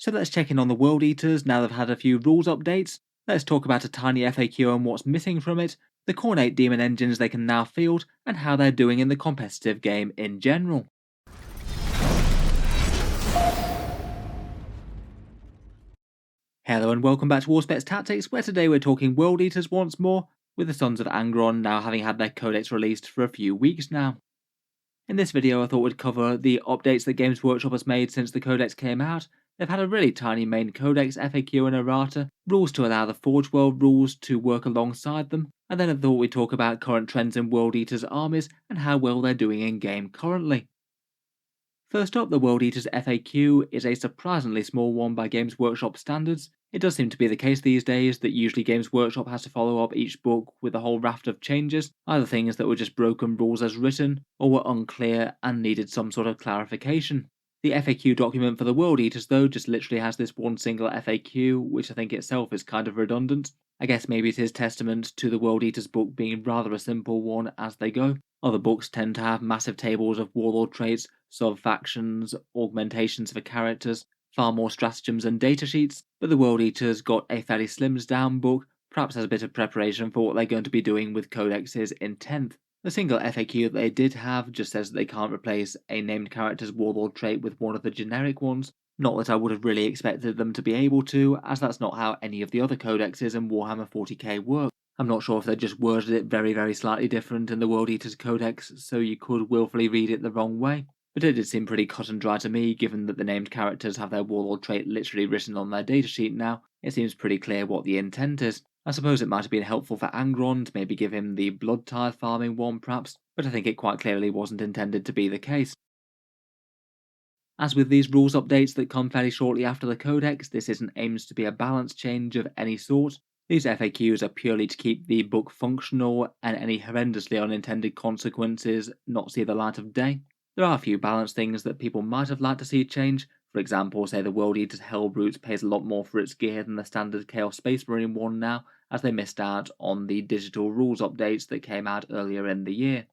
So let's check in on the World Eaters now they've had a few rules updates. Let's talk about a tiny FAQ and what's missing from it, the Khornate Daemon engines they can now field, and how they're doing in the competitive game in general. Hello and welcome back to Auspex Tactics, where today we're talking World Eaters once more, with the Sons of Angron now having had their codex released for a few weeks now. In this video I thought we'd cover the updates that Games Workshop has made since the codex came out. They've had a really tiny main codex, FAQ and errata, rules to allow the Forge World rules to work alongside them, and then I thought we'd talk about current trends in World Eaters armies and how well they're doing in game currently. First up, the World Eaters FAQ is a surprisingly small one by Games Workshop standards. It does seem to be the case these days that usually Games Workshop has to follow up each book with a whole raft of changes, either things that were just broken rules as written, or were unclear and needed some sort of clarification. The FAQ document for the World Eaters though just literally has this one single FAQ, which I think itself is kind of redundant. I guess maybe it is testament to the World Eaters book being rather a simple one as they go. Other books tend to have massive tables of warlord traits, sub-factions, augmentations for characters, far more stratagems and datasheets, but the World Eaters got a fairly slimmed down book, perhaps as a bit of preparation for what they're going to be doing with codexes in 10th. The single FAQ that they did have just says that they can't replace a named character's warlord trait with one of the generic ones. Not that I would have really expected them to be able to, as that's not how any of the other codexes in Warhammer 40k work. I'm not sure if they just worded it very slightly different in the World Eaters Codex, so you could willfully read it the wrong way. But it did seem pretty cut and dry to me, given that the named characters have their warlord trait literally written on their datasheet now. It seems pretty clear what the intent is. I suppose it might have been helpful for Angron to maybe give him the blood tithe farming one perhaps, but I think it quite clearly wasn't intended to be the case. As with these rules updates that come fairly shortly after the codex, this isn't aimed to be a balance change of any sort. These FAQs are purely to keep the book functional and any horrendously unintended consequences not see the light of day. There are a few balance things that people might have liked to see change. For example, say the World Eater's Hellbrute pays a lot more for its gear than the standard Chaos Space Marine one now, as they missed out on the digital rules updates that came out earlier in the year.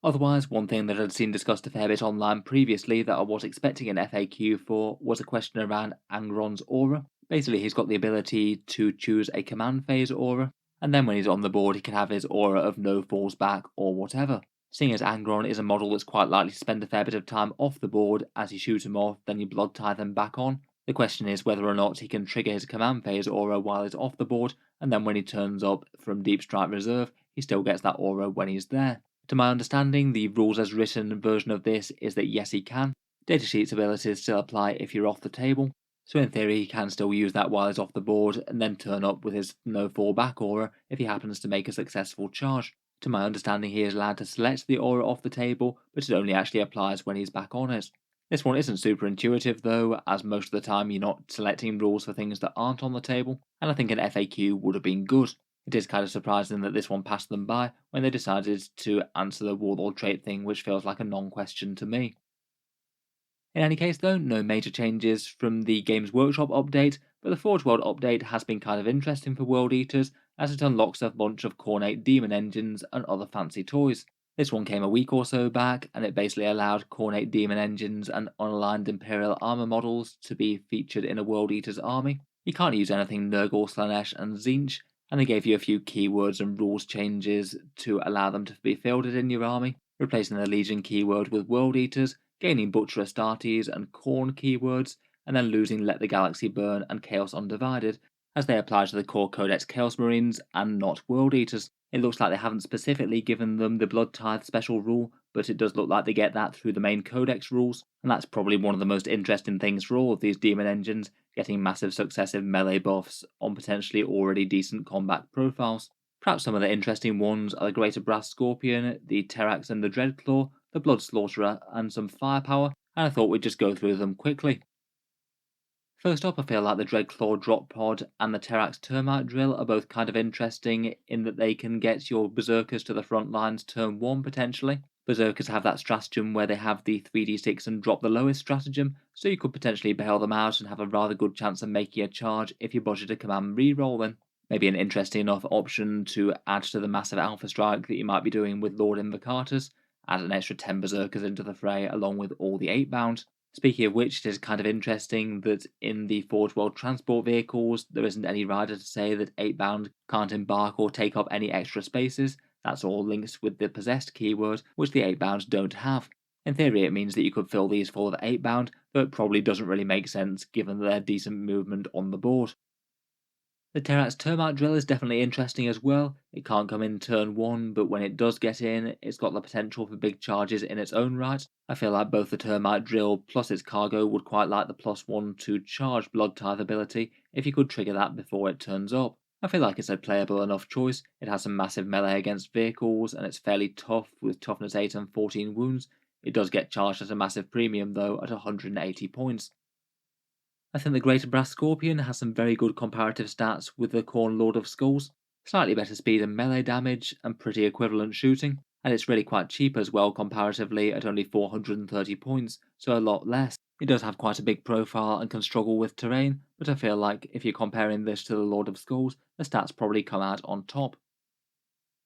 Otherwise, one thing that I'd seen discussed a fair bit online previously that I was expecting an FAQ for was a question around Angron's aura. Basically, he's got the ability to choose a command phase aura, and then when he's on the board he can have his aura of no falls back or whatever. Seeing as Angron is a model that's quite likely to spend a fair bit of time off the board, as you shoot him off, then you blood tithe him back on, the question is whether or not he can trigger his command phase aura while he's off the board, and then when he turns up from Deep Strike Reserve, he still gets that aura when he's there. To my understanding, the rules as written version of this is that yes he can. Datasheet's abilities still apply if you're off the table, so in theory he can still use that while he's off the board and then turn up with his no fallback aura if he happens to make a successful charge. To my understanding he is allowed to select the aura off the table, but it only actually applies when he's back on it. This one isn't super intuitive though, as most of the time you're not selecting rules for things that aren't on the table, and I think an FAQ would have been good. It is kind of surprising that this one passed them by when they decided to answer the warlord trait thing, which feels like a non-question to me. In any case though, no major changes from the Games Workshop update, but the Forge World update has been kind of interesting for World Eaters, as it unlocks a bunch of Khornate Daemon engines and other fancy toys. This one came a week or so back, and it basically allowed Khornate Daemon engines and unaligned Imperial armor models to be featured in a World Eaters army. You can't use anything Nurgle, Slanesh and Tzeentch, and they gave you a few keywords and rules changes to allow them to be fielded in your army, replacing the Legion keyword with World Eaters, gaining Butcher Astartes and Khorne keywords, and then losing Let the Galaxy Burn and Chaos Undivided, as they apply to the core Codex Chaos Marines and not World Eaters. It looks like they haven't specifically given them the Blood Tithe special rule, but it does look like they get that through the main Codex rules, and that's probably one of the most interesting things for all of these Demon engines, getting massive successive melee buffs on potentially already decent combat profiles. Perhaps some of the interesting ones are the Greater Brass Scorpion, the Terrax and the Dreadclaw, the Blood Slaughterer, and some firepower, and I thought we'd just go through them quickly. First up, I feel like the Dreadclaw Drop Pod and the Terrax Termite Drill are both kind of interesting in that they can get your Berserkers to the front lines turn 1 potentially. Berserkers have that stratagem where they have the 3d6 and drop the lowest stratagem, so you could potentially bail them out and have a rather good chance of making a charge if you budget a command reroll then. Maybe an interesting enough option to add to the massive Alpha Strike that you might be doing with Lord Invocatus, add an extra 10 Berserkers into the fray along with all the 8 bound. Speaking of which, it is kind of interesting that in the Forge World transport vehicles, there isn't any rider to say that 8-bound can't embark or take up any extra spaces. That's all linked with the possessed keyword, which the 8-bounds don't have. In theory, it means that you could fill these full of 8-bound, though it probably doesn't really make sense given their decent movement on the board. The Terrat's termite drill is definitely interesting as well. It can't come in turn 1, but when it does get in, it's got the potential for big charges in its own right. I feel like both the termite drill plus its cargo would quite like the +1 to charge Blood Tithe ability if you could trigger that before it turns up. I feel like it's a playable enough choice. It has some massive melee against vehicles, and it's fairly tough with toughness 8 and 14 wounds. It does get charged at a massive premium though, at 180 points. I think the Greater Brass Scorpion has some very good comparative stats with the Khorn Lord of Skulls, slightly better speed and melee damage, and pretty equivalent shooting, and it's really quite cheap as well comparatively at only 430 points, so a lot less. It does have quite a big profile and can struggle with terrain, but I feel like if you're comparing this to the Lord of Skulls, the stats probably come out on top.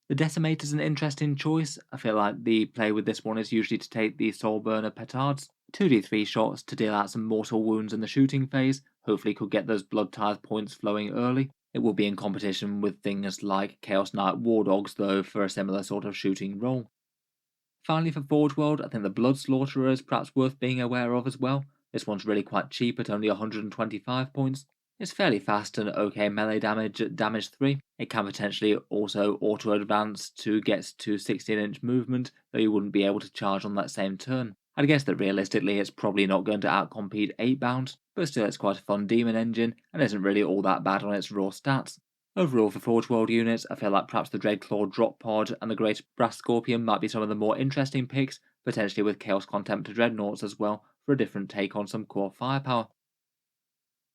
The Decimator is an interesting choice. I feel like the play with this one is usually to take the Soul Burner Petards, 2d3 shots to deal out some mortal wounds in the shooting phase, hopefully could get those Blood Tithe points flowing early. It will be in competition with things like Chaos Knight War Dogs though for a similar sort of shooting role. Finally for Forge World, I think the Blood Slaughterer is perhaps worth being aware of as well. This one's really quite cheap at only 125 points. It's fairly fast and okay melee damage at damage 3. It can potentially also auto-advance to get to 16-inch movement, though you wouldn't be able to charge on that same turn. I'd guess that realistically it's probably not going to outcompete 8-bound, but still it's quite a fun demon engine, and isn't really all that bad on its raw stats. Overall for Forge World units, I feel like perhaps the Dreadclaw Drop Pod and the Great Brass Scorpion might be some of the more interesting picks, potentially with Chaos Contemptor Dreadnoughts as well, for a different take on some core firepower.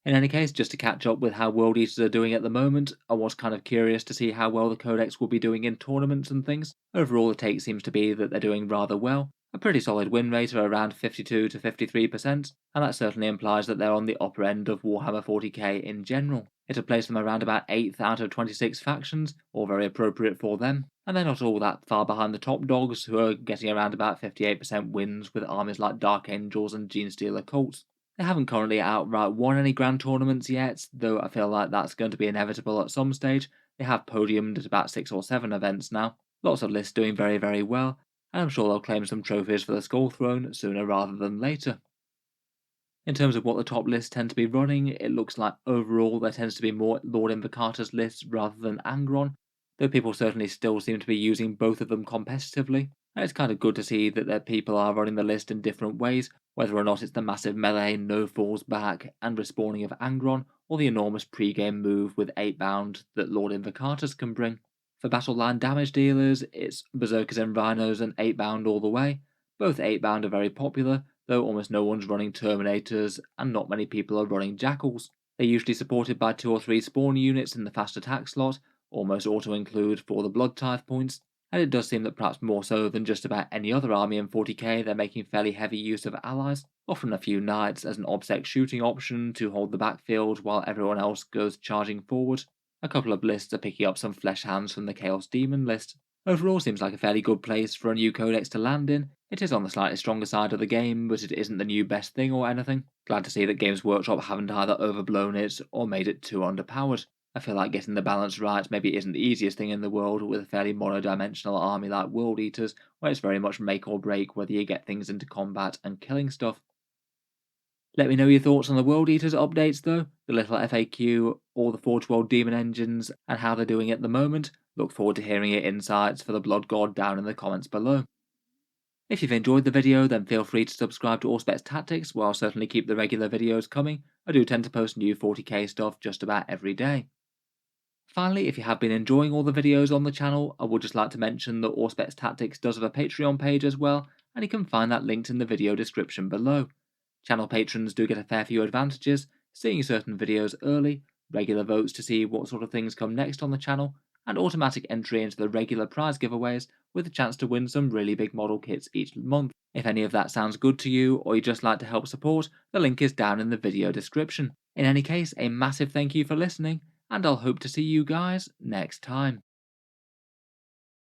In any case, just to catch up with how World Eaters are doing at the moment, I was kind of curious to see how well the Codex will be doing in tournaments and things. Overall, the take seems to be that they're doing rather well, a pretty solid win rate of around 52 to 53%, and that certainly implies that they're on the upper end of Warhammer 40k in general. It'll place them around about 8th out of 26 factions, all very appropriate for them, and they're not all that far behind the top dogs, who are getting around about 58% wins with armies like Dark Angels and Genestealer Cults. They haven't currently outright won any grand tournaments yet, though I feel like that's going to be inevitable at some stage. They have podiumed at about 6 or 7 events now. Lots of lists doing very, very well, and I'm sure they'll claim some trophies for the Skull Throne sooner rather than later. In terms of what the top lists tend to be running, it looks like overall there tends to be more Lord Invocatus lists rather than Angron, though people certainly still seem to be using both of them competitively. And it's kind of good to see that their people are running the list in different ways, whether or not it's the massive melee, no falls back, and respawning of Angron, or the enormous pre-game move with 8-bound that Lord Invocatus can bring. For battle line damage dealers, it's Berserkers and Rhinos and 8-bound all the way. Both 8-bound are very popular, though almost no one's running Terminators and not many people are running Jackals. They're usually supported by 2 or 3 spawn units in the fast attack slot, almost auto-include for the Blood Tithe points, and it does seem that perhaps more so than just about any other army in 40k they're making fairly heavy use of allies, often a few knights as an Auspex shooting option to hold the backfield while everyone else goes charging forward. A couple of lists are picking up some flesh hands from the Chaos Demon list. Overall seems like a fairly good place for a new codex to land in. It is on the slightly stronger side of the game, but it isn't the new best thing or anything. Glad to see that Games Workshop haven't either overblown it or made it too underpowered. I feel like getting the balance right maybe isn't the easiest thing in the world with a fairly monodimensional army like World Eaters, where it's very much make or break whether you get things into combat and killing stuff. Let me know your thoughts on the World Eaters updates though, the little FAQ, or the Forge World Demon engines, and how they're doing at the moment. Look forward to hearing your insights for the Blood God down in the comments below. If you've enjoyed the video, then feel free to subscribe to Auspex Tactics, where I'll certainly keep the regular videos coming. I do tend to post new 40k stuff just about every day. Finally, if you have been enjoying all the videos on the channel, I would just like to mention that Auspex Tactics does have a Patreon page as well, and you can find that linked in the video description below. Channel patrons do get a fair few advantages, seeing certain videos early, regular votes to see what sort of things come next on the channel, and automatic entry into the regular prize giveaways with a chance to win some really big model kits each month. If any of that sounds good to you, or you'd just like to help support, the link is down in the video description. In any case, a massive thank you for listening, and I'll hope to see you guys next time.